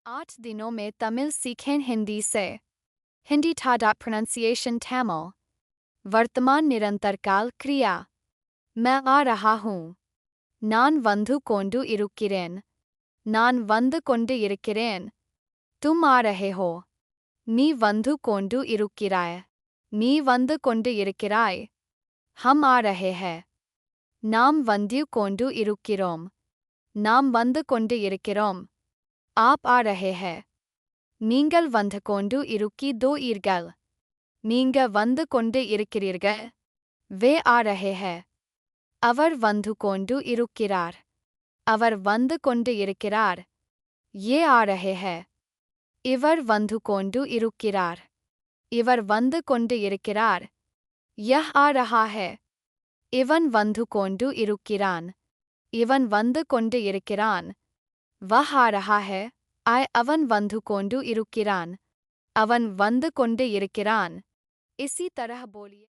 8 दिनों में तमिल सीखें हिंदी से। हिंदी ठाडा प्रोनाउंसिएशन तमिल। वर्तमान निरंतर काल क्रिया। मैं आ रहा हूँ. நான் வந்து கொண்டு இருக்கிறேன். நான் வந்து கொண்டு இருக்கிறேன். तुम आ रहे हो. நீ வந்து கொண்டு இருக்கிறாய். நீ வந்து கொண்டு இருக்கிறாய். हम आ रहे हैं. நாம் வந்து கொண்டு இருக்கிறோம். நாம் வந்து கொண்டு இருக்கிறோம். आप आ रहे हैं. நீங்கள் வந்து கொண்டு இருக்கிறீர்கள். நீங்க வந்து கொண்டு இருக்கிறீர்கள். वे आ रहे हैं. அவர் வந்து கொண்டு இருக்கிறார். அவர் வந்து கொண்டு இருக்கிறார். ये आ रहे हैं. இவர் வந்து கொண்டு இருக்கிறார். இவர் வந்து கொண்டு இருக்கிறார். यह आ रहा है. இவன் வந்து கொண்டு இருக்கிறான். இவன் வந்து கொண்டு இருக்கிறான். वह आ रहा है. அவன் வந்து கொண்டு இருக்கிறான். அவன் வந்து கொண்டு இருக்கிறான். इसी तरह बोलिए.